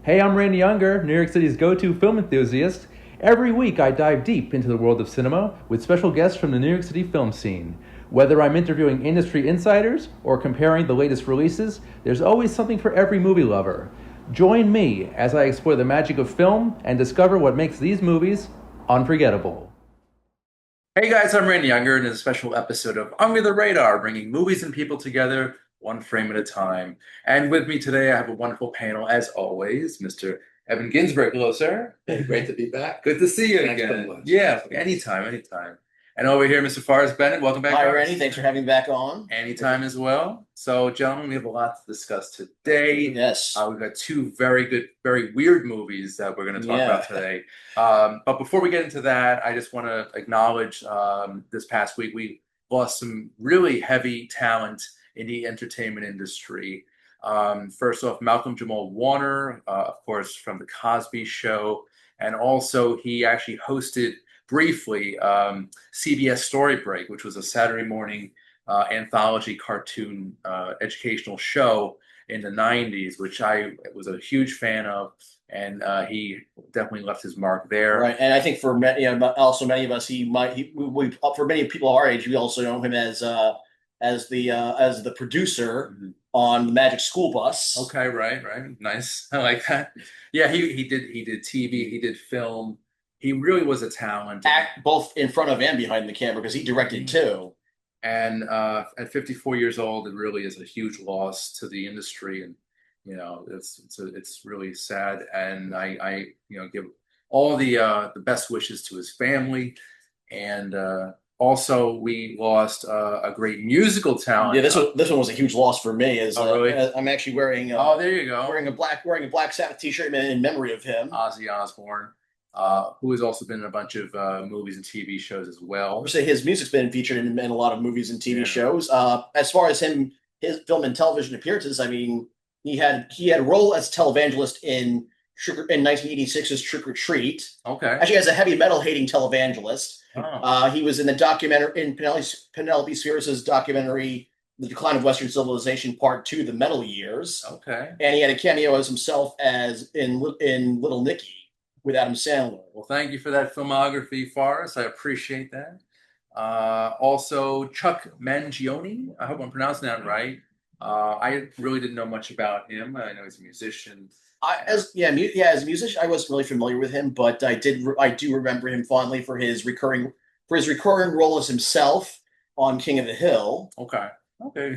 Hey, I'm Randy Younger, New York City's go-to film enthusiast. Every week I dive deep into the world of cinema with special guests from the New York City film scene. Whether I'm interviewing industry insiders or comparing the latest releases, there's always something for every movie lover. Join me as I explore the magic of film and discover what makes these movies unforgettable. Hey guys, I'm Randy Younger, and it's a special episode of Under the Radar, bringing movies and people together one frame at a time. And with me today, I have a wonderful panel, as always, Mr. Evan Ginsberg. Hello, sir. Hey, great to be back. Good to see you Thanks again. so much. Yeah, anytime, anytime. And over here, Mr. Forrest Bennett. Welcome back, Hi, guys. Randy. Thanks for having me back on. Anytime as well. So, gentlemen, we have a lot to discuss today. Yes. We've got two very good, very weird movies that we're going to talk about today. But before we get into that, I just want to acknowledge this past week we lost some really heavy talent in the entertainment industry. First off, Malcolm-Jamal Warner, of course, from The Cosby Show. And also, he actually hosted briefly CBS Story Break, which was a Saturday morning anthology cartoon educational show in the 90s, which I was a huge fan of, and he definitely left his mark there. Right, and I think for many, also many of us, for many people our age, we also know him as the producer on the Magic School Bus. Okay, right, nice. I like that. Yeah, he did TV, he did film. He really was a talent. Both in front of and behind the camera, because he directed too. And at 54 years old, it really is a huge loss to the industry, and it's really sad. And I give all the best wishes to his family. And also, we lost a great musical talent. Yeah, this one was a huge loss for me. Really? I'm actually wearing. There you go. Wearing a Black Sabbath T-shirt in memory of him, Ozzy Osbourne. Who has also been in a bunch of movies and TV shows as well. I would say his music's been featured in a lot of movies and TV shows. As far as his film and television appearances, I mean, he had a role as televangelist in 1986's Trick or Treat. Okay. Actually, as a heavy metal hating televangelist. Oh. He was in the documentary in Penelope Spheres' documentary The Decline of Western Civilization Part 2, The Metal Years. Okay. And he had a cameo as himself as in Little Nicky with Adam Sandler. Well, thank you for that filmography, Forrest. I appreciate that. Also, Chuck Mangione. I hope I'm pronouncing that right. I really didn't know much about him. I know he's a musician. As a musician, I wasn't really familiar with him, but I do remember him fondly for his recurring role as himself on King of the Hill. Okay,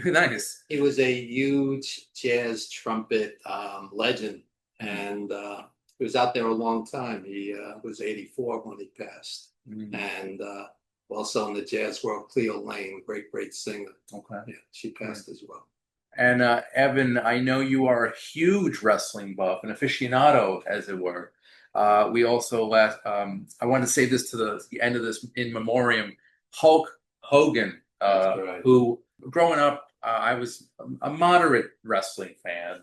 nice. He was a huge jazz trumpet legend, and he was out there a long time. He was 84 when he passed. And also in the jazz world, Cleo Lane, great singer. Okay. Yeah, she passed as well. And Evan, I know you are a huge wrestling buff, an aficionado, as it were. We also I want to say this to the end of this in memoriam, Hulk Hogan, Right. who growing up, I was a moderate wrestling fan,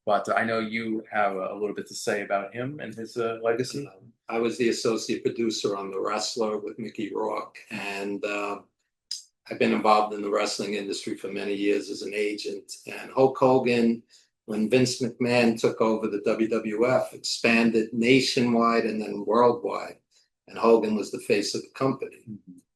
but I know you have a little bit to say about him and his legacy. I was the associate producer on The Wrestler with Mickey Rourke, and I've been involved in the wrestling industry for many years as an agent. And Hulk Hogan, when Vince McMahon took over the WWF, expanded nationwide and then worldwide. And Hogan was the face of the company.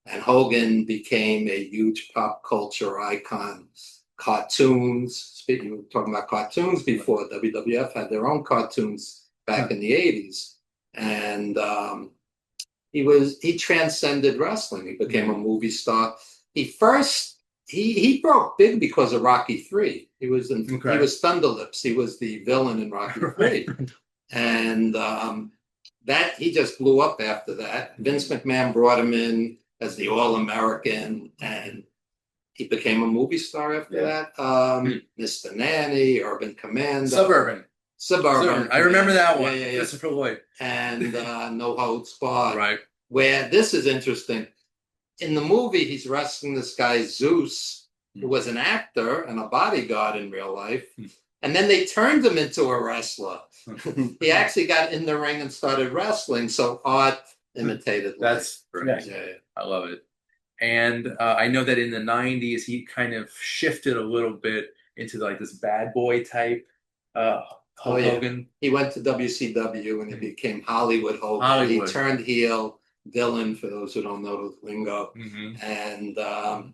And Hogan became a huge pop culture icon. Cartoons, speaking, we were talking about cartoons before, WWF had their own cartoons back in the 80s. And he transcended wrestling. He became a movie star. He broke big because of Rocky III. He was Thunderlips. He was the villain in Rocky III. And that he just blew up after that. Vince McMahon brought him in as the All-American, and he became a movie star after that. Mr. Nanny, Urban Commander. Suburban. I remember that one. Yeah. Christopher Lloyd. And No Holds Barred. Right. Where this is interesting. In the movie, he's wrestling this guy, Zeus, who was an actor and a bodyguard in real life. And then they turned him into a wrestler. He actually got in the ring and started wrestling. So art imitated life. That's great. Yeah. I love it. And I know that in the 90s, he kind of shifted a little bit into like this bad boy type Hulk Hogan. He went to WCW and he became Hollywood Hogan. Hollywood. He turned heel, villain for those who don't know the lingo. And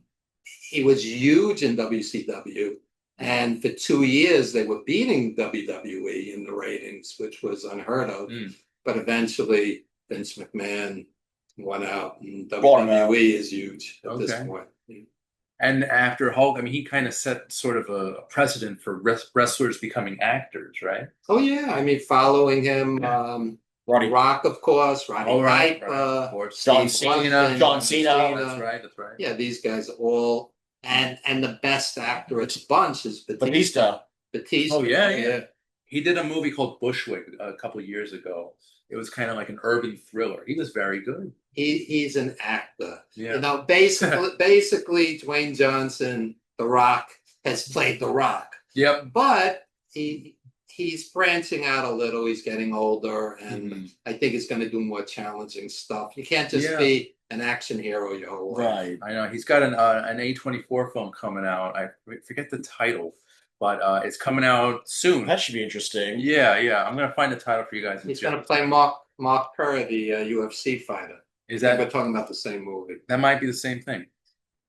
he was huge in WCW. And for 2 years, they were beating WWE in the ratings, which was unheard of. But eventually, Vince McMahon won out, and WWE is huge at this point. And after Hulk, I mean, he kind of set sort of a precedent for wrestlers becoming actors, right? Oh, yeah. I mean, following him, Roddy Rock, of course, Roddy Piper, of course. John Cena. That's right. Yeah, these guys all, and the best actor at the bunch is Batista. Oh, yeah. He did a movie called Bushwick a couple of years ago. It was kind of like an urban thriller. He was very good. He's an actor. Yeah. You know, basically, Dwayne Johnson, The Rock, has played The Rock. Yep. But he's branching out a little. He's getting older, and I think he's going to do more challenging stuff. You can't just be an action hero your whole life. Right. I know. He's got an A24 film coming out. I forget the title, but it's coming out soon. That should be interesting. Yeah. I'm going to find the title for you guys. He's going to play Mark Kerr, the UFC fighter. Is that we're talking about the same movie? That might be the same thing.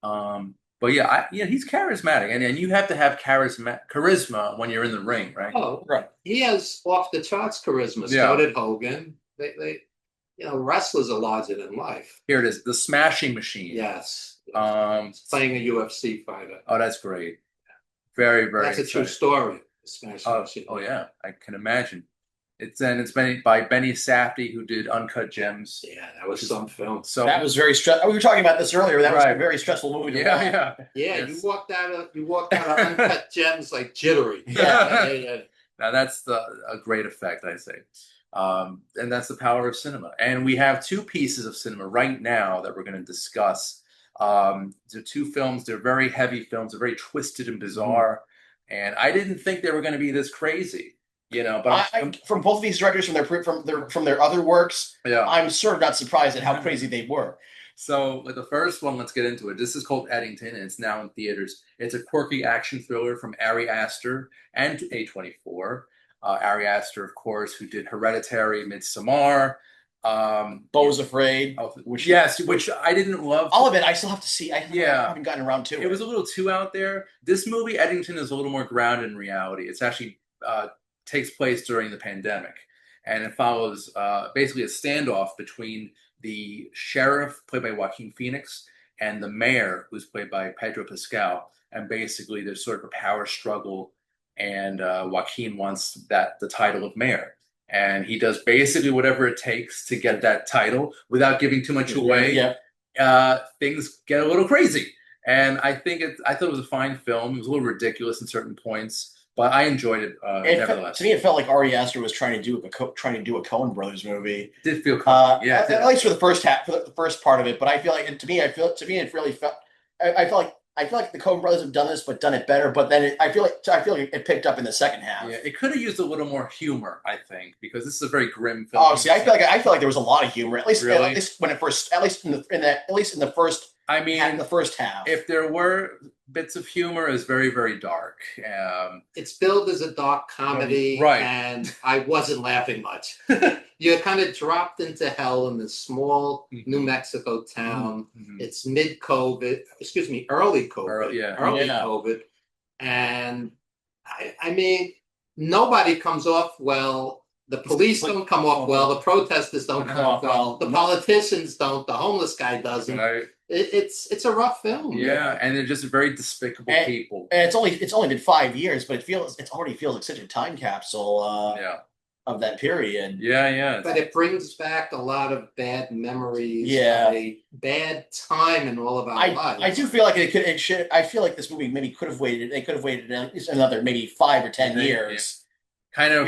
But yeah, he's charismatic, and you have to have charisma when you're in the ring, right? Oh, right. He has off the charts charisma. So did Hogan. They wrestlers are larger than life. Here it is, the Smashing Machine. Yes. Playing a UFC fighter. Oh, that's great. Very, very. That's a true story. The Smashing Machine. Oh yeah, I can imagine. It's been by Benny Safdie, who did Uncut Gems. Yeah, that was some film. So that was very stressful. We were talking about this earlier. That was a very stressful movie to watch. Yeah. Yes. You walked out of Uncut Gems like jittery. Yeah. Now that's a great effect, I say. And that's the power of cinema. And we have two pieces of cinema right now that we're going to discuss. They're two films. They're very heavy films. They're very twisted and bizarre. And I didn't think they were going to be this crazy. But from both of these directors, from their other works, I'm sort of not surprised at how crazy they were. So with the first one, let's get into it. This is called Eddington, and it's now in theaters. It's a quirky action thriller from Ari Aster and A24. Ari Aster, of course, who did Hereditary, Midsommar. Beau's Afraid. Which I didn't love. All of it, I still have to see. I haven't gotten around to it. It was a little too out there. This movie, Eddington, is a little more grounded in reality. It's actually takes place during the pandemic, and it follows basically a standoff between the sheriff, played by Joaquin Phoenix, and the mayor, who's played by Pedro Pascal. And basically, there's sort of a power struggle, and Joaquin wants the title of mayor, and he does basically whatever it takes to get that title without giving too much away. Things get a little crazy, and I thought it was a fine film. It was a little ridiculous in certain points, but I enjoyed it nevertheless. To me, it felt like Ari Aster was trying to do a Coen Brothers movie. It did feel cool. At least for the first half, for the first part of it. But I feel like, it really felt. I feel like the Coen Brothers have done this, but done it better. But then I feel like it picked up in the second half. Yeah, it could have used a little more humor, I think, because this is a very grim film. Oh, see, I feel like there was a lot of humor. At least in the first. I mean, in the first half. If there were bits of humor, is very, very dark. It's billed as a dark comedy, right? And I wasn't laughing much. You're kind of dropped into hell in this small New Mexico town. It's mid-COVID, early COVID, COVID, and I mean, nobody comes off well. The police don't come off well. The protesters don't come off well. The politicians don't. The homeless guy doesn't. Right. It's a rough film. Yeah, and they're just very despicable people. And it's only been 5 years, but it already feels like such a time capsule of that period. Yeah. But it brings back a lot of bad memories. Yeah, a bad time in all of our lives. I do feel like it should. I feel like this movie maybe could have waited. They could have waited at least another maybe 5 or 10 years. Kind of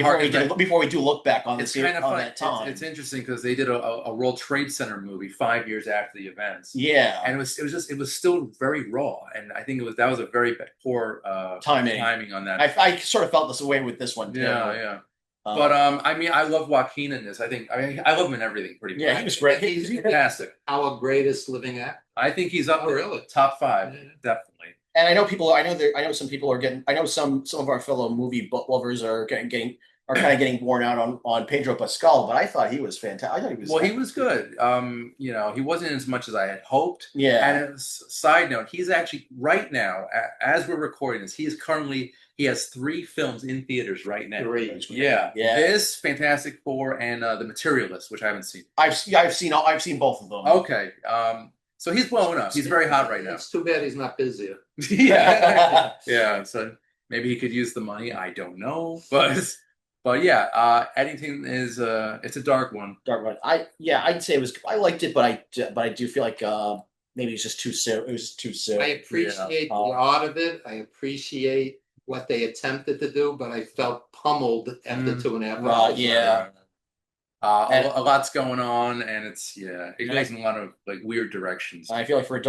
before we do look back on this. Kind of fun. That time. It's interesting because they did a World Trade Center movie 5 years after the events. Yeah, and it was still very raw, and I think that was a very poor timing on that. I sort of felt this way with this one too. Yeah. But I mean, I love Joaquin in this. I love him in everything pretty much. Yeah, he was great. He's fantastic. Our greatest living actor. I think he's up there, top 5, definitely. And I know some of our fellow movie book lovers are are kind of getting worn out on Pedro Pascal, but I thought he was fantastic. I thought he was Well, he was good. You know, he wasn't as much as I had hoped. Yeah. And side note, he's actually right now, as we're recording this, he has 3 films in theaters right now. Great. Yeah. Yeah. This, Fantastic Four, and The Materialist, which I haven't seen. I've seen both of them. Okay. So he's blowing up. He's very hot right now. It's too bad he's not busier. Yeah. Yeah. So maybe he could use the money. I don't know. But yeah, Eddington is it's a dark one. Dark one. I'd say I liked it, but I do feel like maybe it's just too soon. It was just too soon. I appreciate the art of it. I appreciate what they attempted to do, but I felt pummeled after 2.5 hours. Yeah. A lot's going on, and it goes in a lot of like weird directions. I feel like for a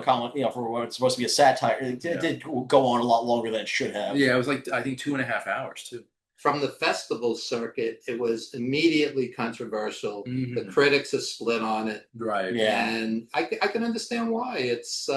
comment, for what it's supposed to be a satire, it did go on a lot longer than it should have. Yeah, it was like I think 2.5 hours too. From the festival circuit, it was immediately controversial. The critics are split on it, right? Yeah, and I can understand why. It's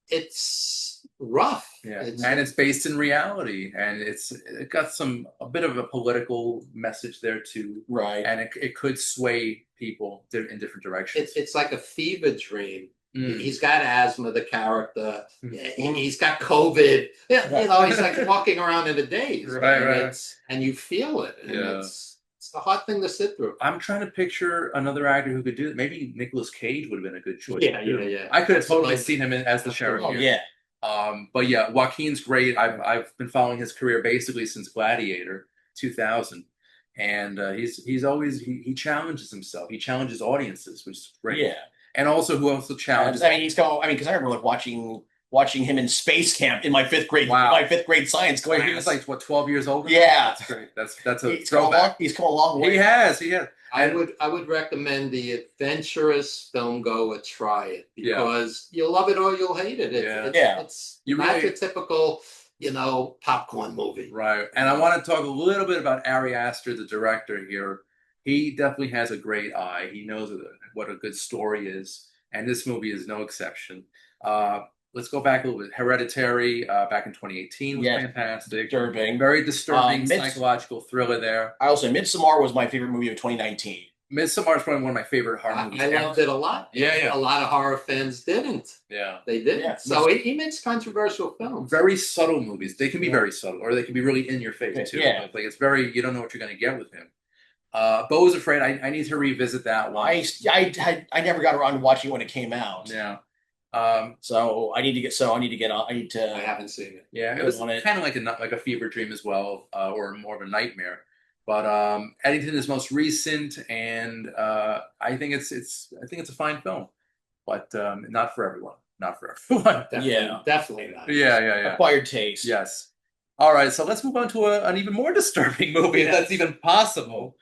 it's rough. Yeah, and it's based in reality, and it got a bit of a political message there too, right? And it could sway people in different directions. It's like a fever dream. He's got asthma, the character. He's got COVID. You know, he's like walking around in a daze. Right. And you feel it. And it's a hard thing to sit through. I'm trying to picture another actor who could do it. Maybe Nicolas Cage would have been a good choice. Yeah. I could have totally seen him as the sheriff. Oh, yeah. But yeah, Joaquin's great. I've been following his career basically since Gladiator 2000. And he's always he challenges himself. He challenges audiences, which is great. Yeah. And also, who else challenges? Because I remember like watching him in Space Camp in my 5th grade. Wow. My 5th grade science class. He was like 12 years old. Yeah, that's great. That's a he's throwback. He's come a long way. He has. I would recommend the adventurous film goer try it because you'll love it or you'll hate it. It's not your typical, popcorn movie. Right. And I want to talk a little bit about Ari Aster, the director here. He definitely has a great eye. He knows what a good story is, and this movie is no exception. Let's go back a little bit. Hereditary, back in 2018, was fantastic. Disturbing. Very disturbing psychological thriller there. I also Midsommar was my favorite movie of 2019. Midsommar is probably one of my favorite horror movies. I loved it a lot. Yeah. A lot of horror fans didn't. Yeah. They didn't. Yeah. So he makes controversial films. Very subtle movies. They can be very subtle, or they can be really in your face too. Yeah. Like it's very, you don't know what you're going to get with him. Beau's Afraid. I need to revisit that one. I never got around to watching it when it came out. Yeah. So I need to. I haven't seen it. Yeah, it was kind of like a fever dream as well, or more of a nightmare. But Eddington is most recent, and I think it's a fine film, but not for everyone. Not for everyone. Definitely not. Yeah. Acquired taste. Yes. All right, so let's move on to an even more disturbing movie if that's even possible.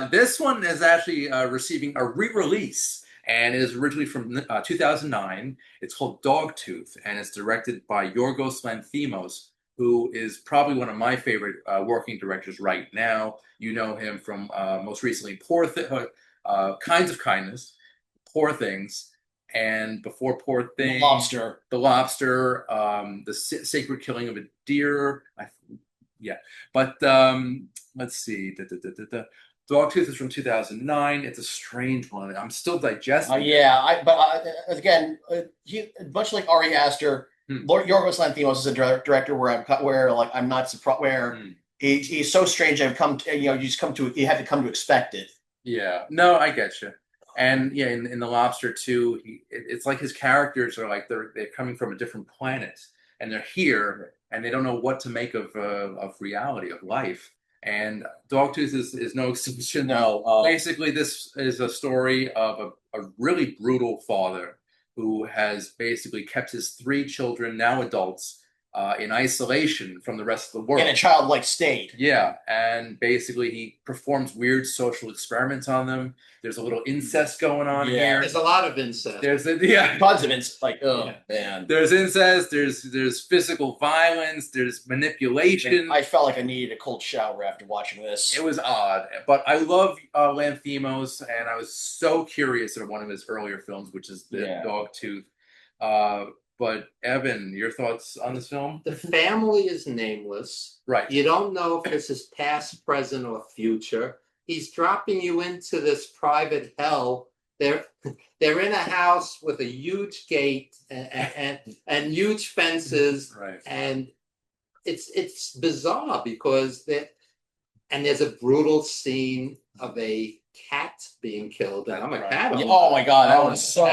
This one is actually receiving a re-release and is originally from 2009. It's called Dogtooth, and it's directed by Yorgos Lanthimos, who is probably one of my favorite working directors right now. You know him from most recently Kinds of Kindness, Poor Things, and before Poor Things, The Lobster, The Sacred Killing of a Deer. But let's see. Dogtooth is from 2009. It's a strange one. I'm still digesting. Again, much like Ari Aster, Yorgos Lanthimos is a director where I'm not surprised. Where he's so strange. You have to come to expect it. Yeah. No, I get you. And in The Lobster too, it's like his characters are like they're coming from a different planet, and they're here, and they don't know what to make of reality, of life. And Dogtooth is no exception. No. Basically, this is a story of a really brutal father who has basically kept his 3 children, now adults, in isolation from the rest of the world. In a childlike state. Yeah, and basically he performs weird social experiments on them. There's a little incest going on here. There's a lot of incest. Tons of incest. Man. There's incest. There's physical violence. There's manipulation. I felt like I needed a cold shower after watching this. It was odd, but I love Lanthimos, and I was so curious about one of his earlier films, which is the Dogtooth. But Evan, your thoughts on this film? The family is nameless. Right. You don't know if this is past, present, or future. He's dropping you into this private hell. They're in a house with a huge gate and huge fences, Right. and it's bizarre because there's a brutal scene of a cat being killed, and I'm a cat owner. Oh my God, that was so.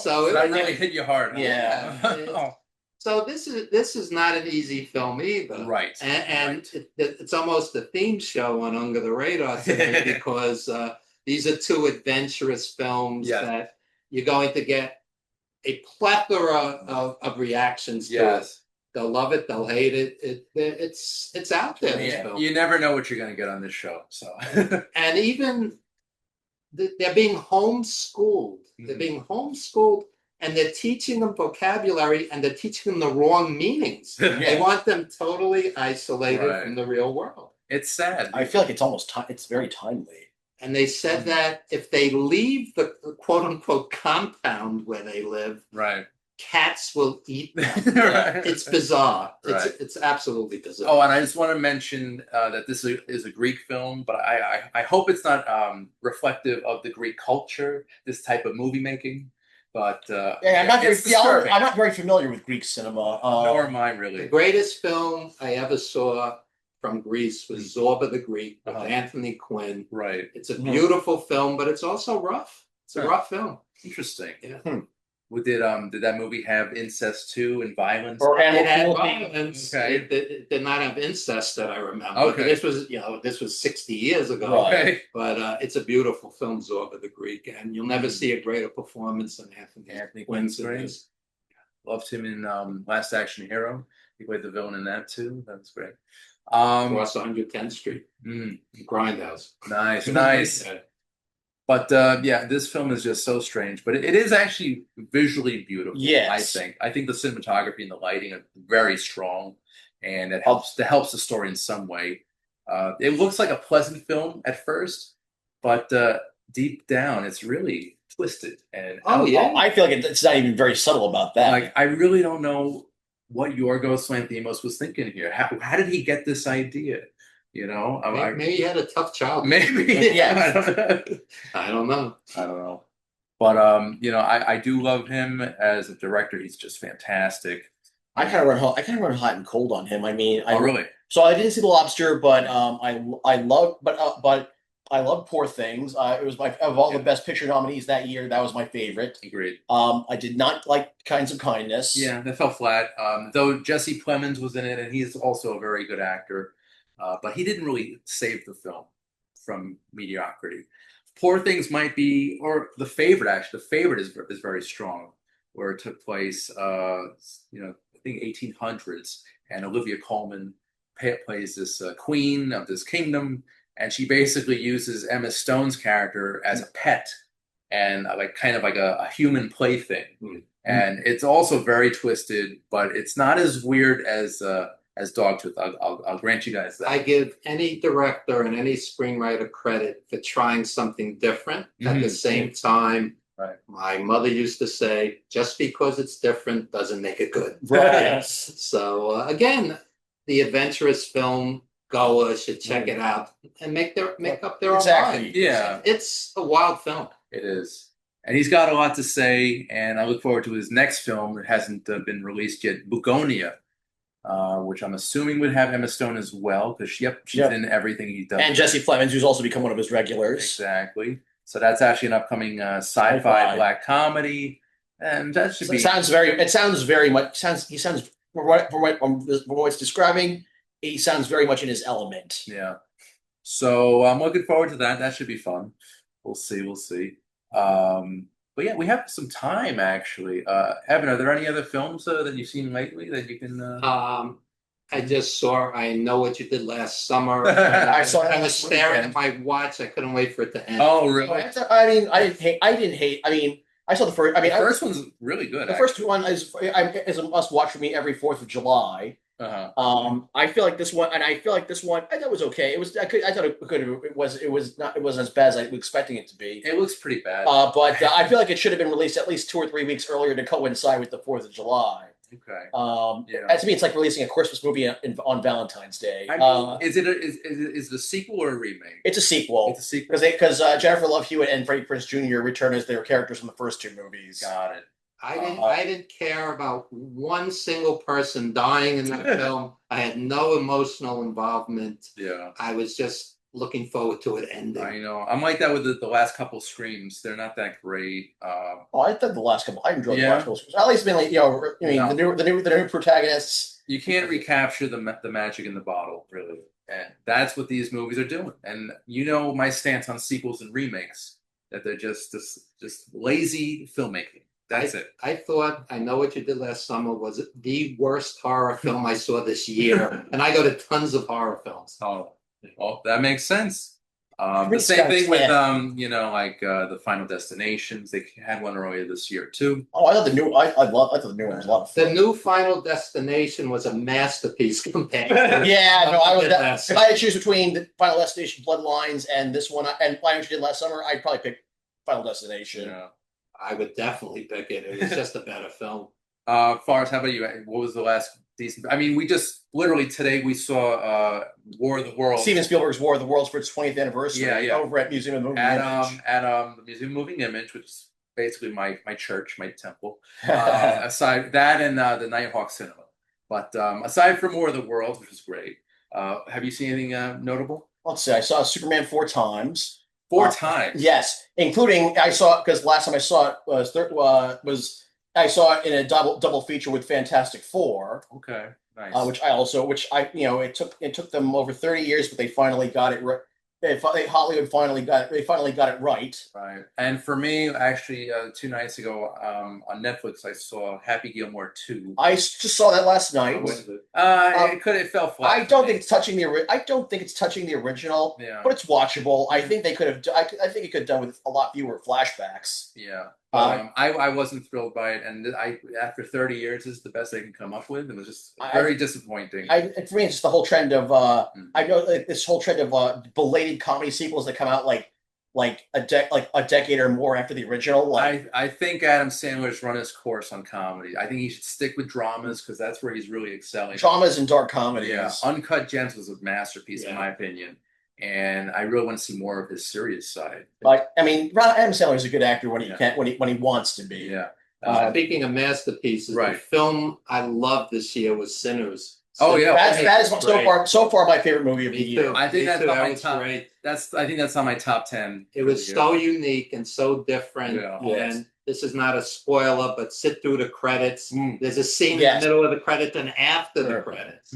So that really hit you hard. Yeah. So this is not an easy film either, right? And it's almost a theme show on Under the Radar today because these are two adventurous films that you're going to get a plethora of reactions to. They'll love it. They'll hate it. It's out there. Yeah. You never know what you're going to get on this show. So, and even they're being homeschooled. They're being homeschooled, and they're teaching them vocabulary, and they're teaching them the wrong meanings. They want them totally isolated from the real world. It's sad. I feel like it's almost it's very timely. And they said that if they leave the quote unquote compound where they live, cats will eat them. It's bizarre. It's absolutely bizarre. Oh, and I just want to mention that this is a Greek film, but I hope it's not reflective of the Greek culture, this type of movie making. But I'm not very familiar with Greek cinema. Nor am I really. The greatest film I ever saw from Greece was Zorba the Greek with Anthony Quinn. Right. It's a beautiful film, but it's also rough. It's a rough film. Interesting. Yeah. Did that movie have incest too and violence? Or it had violence. Okay. It did not have incest that I remember. Okay. This was 60 years ago. Okay. But it's a beautiful film, Zorba the Greek, and you'll never see a greater performance than Anthony Quinn's. Loved him in Last Action Hero. He played the villain in that too. That's great. Across 110th Street. Grindhouse. Nice. But this film is just so strange. But it is actually visually beautiful. Yes. I think the cinematography and the lighting are very strong, and it helps the story in some way. It looks like a pleasant film at first, but deep down, it's really twisted. And I feel like it's not even very subtle about that. Like, I really don't know what Yorgos Lanthimos was thinking here. How did he get this idea? Maybe he had a tough childhood. Maybe, yeah. I don't know. But I do love him as a director. He's just fantastic. I kind of run hot and cold on him. I mean, really? So I didn't see The Lobster, but I love Poor Things. It was of all the Best Picture nominees that year. That was my favorite. Agreed. I did not like Kinds of Kindness. Yeah, that fell flat. Though Jesse Plemons was in it, and he's also a very good actor. But he didn't really save the film from mediocrity. Poor Things might be, or The Favorite, actually. The Favorite is very strong, where it took place, I think 1800s, and Olivia Colman plays this queen of this kingdom, and she basically uses Emma Stone's character as a pet, and kind of like a human plaything. And it's also very twisted, but it's not as weird as Dogtooth. I'll grant you guys that. I give any director and any screenwriter credit for trying something different. At the same time, my mother used to say, just because it's different doesn't make it good. Right. So again, the adventurous film goer should check it out and make up their own mind. Yeah. It's a wild film. It is. And he's got a lot to say, and I look forward to his next film. It hasn't been released yet, Bugonia. Which I'm assuming would have Emma Stone as well, because she's in everything he does. And Jesse Plemons, who's also become one of his regulars. Exactly. So that's actually an upcoming sci-fi black comedy, and that should be. He sounds from what it's describing, he sounds very much in his element. Yeah. So I'm looking forward to that. That should be fun. We'll see. But yeah, we have some time actually. Evan, are there any other films that you've seen lately that you can? I just saw I Know What You Did Last Summer. I was staring at my watch. I couldn't wait for it to end. Oh, really? I didn't hate. I mean, I saw the first. I mean, the first one's really good. The first one is a must watch for me every 4th of July. I feel like this one, and I feel like this one, I thought was okay. It was, I thought it could, it was not, it wasn't as bad as I was expecting it to be. It looks pretty bad. But I feel like it should have been released at least 2 or 3 weeks earlier to coincide with the 4th of July. Okay. To me, it's like releasing a Christmas movie on Valentine's Day. I mean, is it a sequel or a remake? It's a sequel. It's a sequel because Jennifer Love Hewitt and Freddie Prinze Jr. return as their characters from the first 2 movies. Got it. I didn't care about one single person dying in that film. I had no emotional involvement. Yeah. I was just looking forward to it ending. I know. I'm like that with the last couple Screams. They're not that great. I thought the last couple. I enjoyed the last couple. At least mainly, the new protagonists. You can't recapture the magic in the bottle, really, and that's what these movies are doing. And my stance on sequels and remakes, that they're just lazy filmmaking. That's it. I thought I Know What You Did Last Summer was the worst horror film I saw this year, and I go to tons of horror films. Oh, well, that makes sense. The same thing with the Final Destinations. They had one earlier this year too. Oh, I thought the new I thought the new one was a lot of fun. The new Final Destination was a masterpiece compared. Yeah, no, if I had to choose between the Final Destination Bloodlines and this one and What You Did Last Summer, I'd probably pick Final Destination. Yeah. I would definitely pick it. It was just a better film. Forrest, how about you? What was the last decent? I mean, we just literally today we saw War of the Worlds. Steven Spielberg's War of the Worlds for its 20th anniversary. Over at Museum of Moving Image. At the Museum of Moving Image, which is basically my church, my temple. Aside that and the Nighthawk Cinema, but aside from War of the Worlds, which is great, have you seen anything notable? Let's see. I saw Superman 4 times. 4 times. Yes, including I saw it because last time I saw it was I saw it in a double feature with Fantastic Four. Okay, nice. It took them over 30 years, but they finally got it right. Hollywood finally got it right. Right. And for me, actually, 2 nights ago on Netflix, I saw Happy Gilmore 2. I just saw that last night. It fell flat. I don't think it's touching the original. Yeah. But it's watchable. I think they could have. I think it could have done with a lot fewer flashbacks. Yeah. I wasn't thrilled by it, and after 30 years, this is the best they can come up with. It was just very disappointing. For me, it's just the whole trend of I know this whole trend of belated comedy sequels that come out like a decade or more after the original. I think Adam Sandler's run his course on comedy. I think he should stick with dramas because that's where he's really excelling. Dramas and dark comedies. Yeah, Uncut Gems was a masterpiece in my opinion. And I really want to see more of his serious side. Adam Sandler's a good actor when he wants to be. Yeah. Speaking of masterpieces, the film I loved this year was Sinners. That is so far my favorite movie of the year. I think that's on my top. I think that's on my top 10. It was so unique and so different. Yeah. And this is not a spoiler, but sit through the credits. There's a scene in the middle of the credits and after the credits.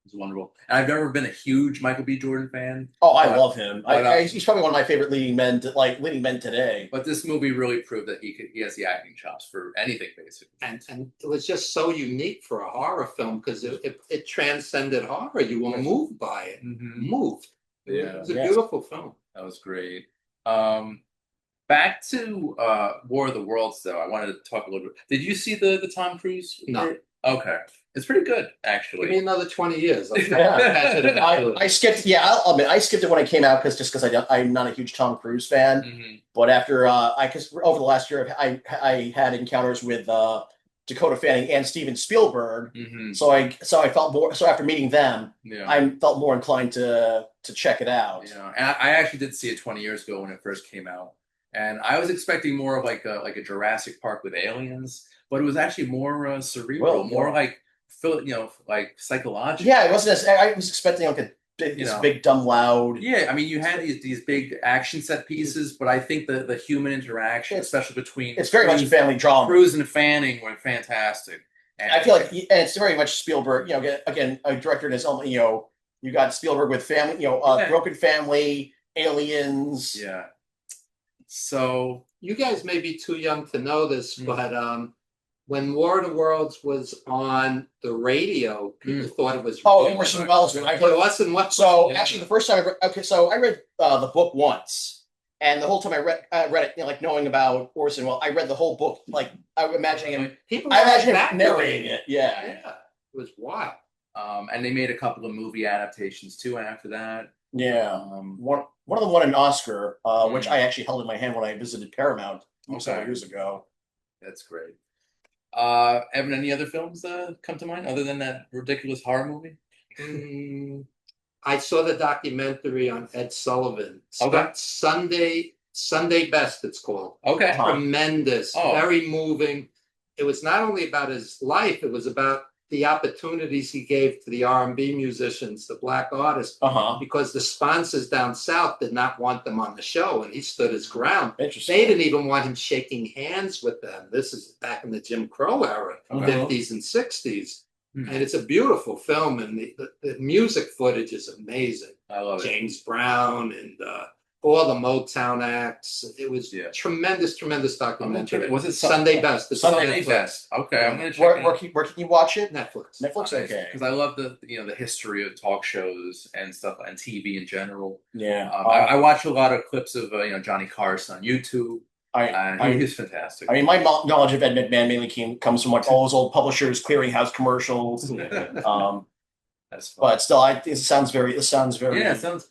It's wonderful. And I've never been a huge Michael B. Jordan fan. Oh, I love him. He's probably one of my favorite leading men today. But this movie really proved that he has the acting chops for anything, basically. And it was just so unique for a horror film because it transcended horror. You were moved by it. Moved. Yeah. It was a beautiful film. That was great. Back to War of the Worlds, though. I wanted to talk a little bit. Did you see the Tom Cruise? No. Okay. It's pretty good, actually. Give me another 20 years. I skipped. Yeah, I'll admit I skipped it when it came out because I'm not a huge Tom Cruise fan. But after because over the last year I had encounters with Dakota Fanning and Steven Spielberg. So I felt more. So after meeting them, I felt more inclined to check it out. Yeah, and I actually did see it 20 years ago when it first came out, and I was expecting more of like a Jurassic Park with aliens, but it was actually more cerebral, more like psychological. Yeah, it wasn't. I was expecting like this big dumb loud. Yeah, I mean, you had these big action set pieces, but I think the human interaction, especially between it's very much a family drama. Cruise and Fanning were fantastic. And I feel like, and it's very much Spielberg. Again, a director in his own. You got Spielberg with family. Broken Family, Aliens. Yeah. So you guys may be too young to know this, but when War of the Worlds was on the radio, people thought it was Orson Welles. Actually, the first time I read the book once, and the whole time I read it, knowing about Orson Welles, I read the whole book, I imagine him narrating it. Yeah. was wild. And they made a couple of movie adaptations too after that. Yeah. One of them won an Oscar, which I actually held in my hand when I visited Paramount several years ago. That's great. Evan, any other films come to mind other than that ridiculous horror movie? I saw the documentary on Ed Sullivan. Okay. Sunday Best, it's called. Okay. Tremendous, very moving. It was not only about his life, it was about the opportunities he gave to the R&B musicians, the black artists, because the sponsors down south did not want them on the show, and he stood his ground. Interesting. They didn't even want him shaking hands with them. This is back in the Jim Crow era, 50s and 60s. And it's a beautiful film, and the music footage is amazing. I love it. James Brown and all the Motown acts. It was tremendous documentary. Was it Sunday Best? The Sunday Best. Okay, I'm gonna check it. Where can you watch it? Netflix. Okay. Because I love the history of talk shows and stuff and TV in general. Yeah. I watch a lot of clips of Johnny Carson on YouTube. He's fantastic. I mean, my knowledge of Ed McMahon mainly comes from like all those old Publishers Clearinghouse commercials. That's fun. But still, it sounds very. It sounds good.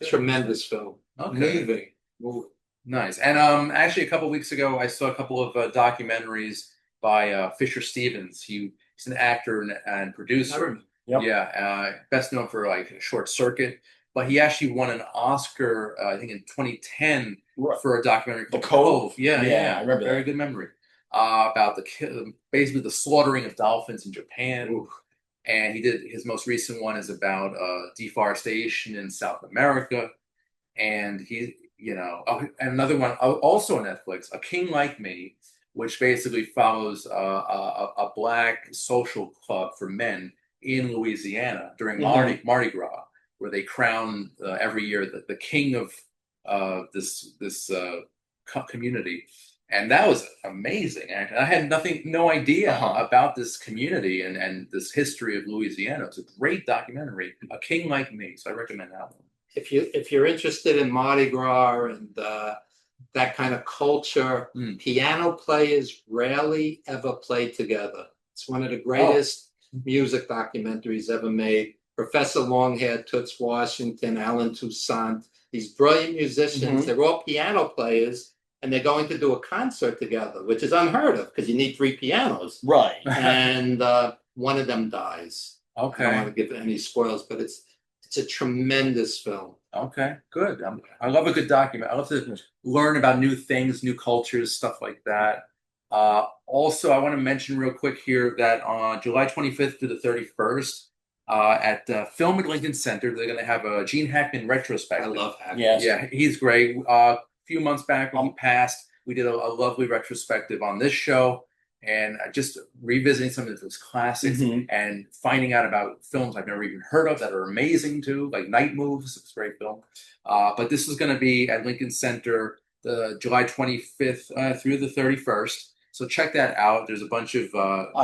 Tremendous film. Okay. Moving. Nice. And actually, a couple weeks ago, I saw a couple of documentaries by Fisher Stevens. He's an actor and producer. Yep. Yeah. Best known for like Short Circuit, but he actually won an Oscar, I think, in 2010 for a documentary called The Cove. Yeah, I remember very that. good memory. About basically the slaughtering of dolphins in Japan. Ooh. And his most recent one is about deforestation in South America. And and another one also on Netflix, A King Like Me, which basically follows a black social club for men in Louisiana during Mardi Gras, where they crown every year the king of this community. And that was amazing. I had no idea about this community and this history of Louisiana. It's a great documentary, A King Like Me. So I recommend that one. If you're interested in Mardi Gras and that kind of culture, piano players rarely ever play together. It's one of the greatest music documentaries ever made. Professor Longhair, Toots Washington, Alan Toussaint, these brilliant musicians, they're all piano players, and they're going to do a concert together, which is unheard of because you need 3 pianos. Right. And one of them dies. Okay. I don't want to give any spoilers, but it's a tremendous film. Okay, good. I love a good document. I love to learn about new things, new cultures, stuff like that. Also, I want to mention real quick here that on July 25th to the 31st, at Film at Lincoln Center, they're going to have a Gene Hackman retrospective. I love Hackman. Yes. Yeah, he's great. A few months back when he passed, we did a lovely retrospective on this show, and just revisiting some of those classics and finding out about films I've never even heard of that are amazing too, like Night Moves. It's a great film. But this is going to be at Lincoln Center, the July 25th through the 31st. So check that out. There's a bunch of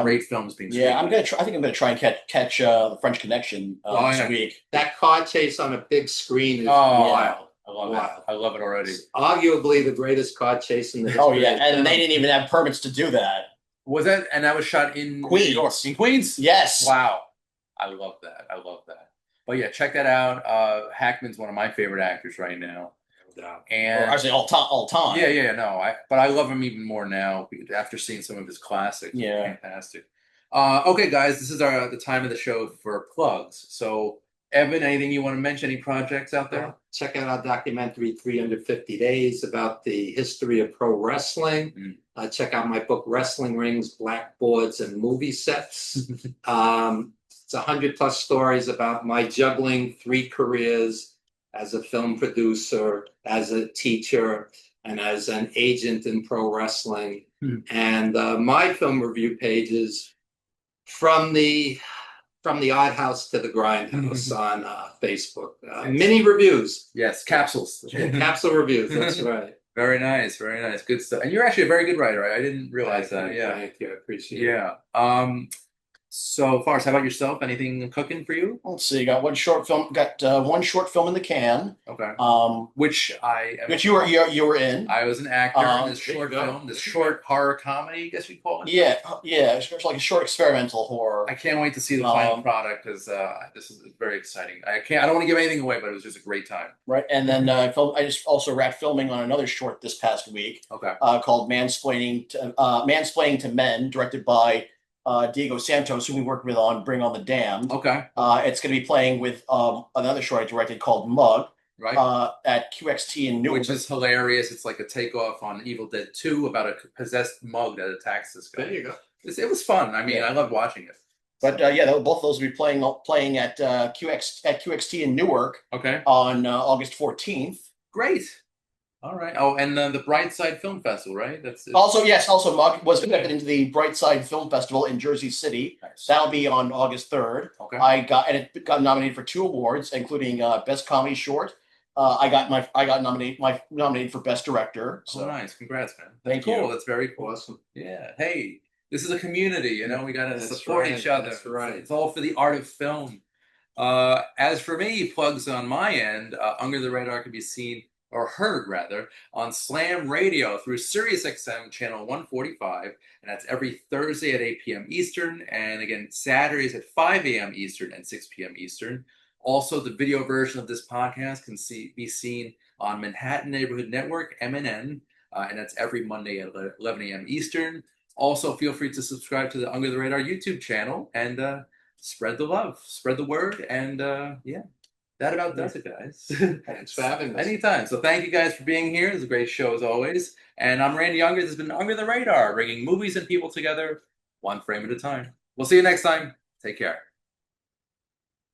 great films being screened. Yeah, I think I'm gonna try and catch the French Connection next week. That car chase on a big screen is wild. I love it. I love it already. It's arguably the greatest car chase in the history. Oh yeah, and they didn't even have permits to do that. Was that? And that was shot in Queens. In Queens? Yes. Wow. I love that. But yeah, check that out. Hackman's one of my favorite actors right now. And actually all time. Yeah. No, but I love him even more now after seeing some of his classics. Yeah. Fantastic. Okay, guys, this is the time of the show for plugs. So, Evan, anything you want to mention? Any projects out there? Check out our documentary 350 Days about the history of pro wrestling. Check out my book Wrestling Rings, Blackboards, and Movie Sets. It's 100+ stories about my juggling 3 careers as a film producer, as a teacher, and as an agent in pro wrestling. And my film review pages from the Odd House to the Grindhouse on Facebook. Mini reviews. Yes, capsules. Capsule reviews, that's right. Very nice, good stuff. And you're actually a very good writer. I didn't realize that. Yeah, Thank you. I appreciate it. Yeah. So far, how about yourself? Anything cooking for you? Let's see. Got one short film. Got one short film in the can. Okay. Um, Which I am. which you were in. I was an actor in this there you short go. film, this short horror comedy, I guess we call it. Yeah, yeah. It's like a short experimental horror. I can't wait to see the final product because this is very exciting. I don't want to give anything away, but it was just a great time. Right, and then I just also wrapped filming on another short this past week. Okay. Called Mansplaining to Men, directed by Diego Santos, who we worked with on Bring on the Damned. Okay. It's going to be playing with another short I directed called Mug. Right. At QXT in Newark. Which is hilarious. It's like a takeoff on Evil Dead 2 about a possessed mug that attacks this guy. There you go. It was fun. I mean, I loved watching it. But both of those will be playing at QXT in Newark. Okay. On August 14th. Great. All right. Oh, and the Brightside Film Festival, right? That's it. Also Mug was accepted into the Brightside Film Festival in Jersey City. Nice. That'll be on August 3rd. Okay. It got nominated for 2 awards, including Best Comedy Short. I got nominated for Best Director. So. Oh, nice. Congrats, man. Thank cool. you. That's very cool. Awesome. Yeah. Hey, this is a community, you know, we got to support right. each other. That's right. It's all for the art of film. As for me, plugs on my end, Under the Radar can be seen, or heard rather, on Slam Radio through SiriusXM channel 145, and that's every Thursday at 8 p.m. Eastern, and again, Saturdays at 5 a.m. Eastern and 6 p.m. Eastern. Also, the video version of this podcast can be seen on Manhattan Neighborhood Network, MNN, and that's every Monday at 11 a.m. Eastern. Also, feel free to subscribe to the Under the Radar YouTube channel and spread the love, spread the word, and yeah, that about does it, guys. Thanks for having us. Anytime. So thank you guys for being here. It's a great show as always. And I'm Randy Unger. This has been Under the Radar, bringing movies and people together one frame at a time. We'll see you next time. Take care.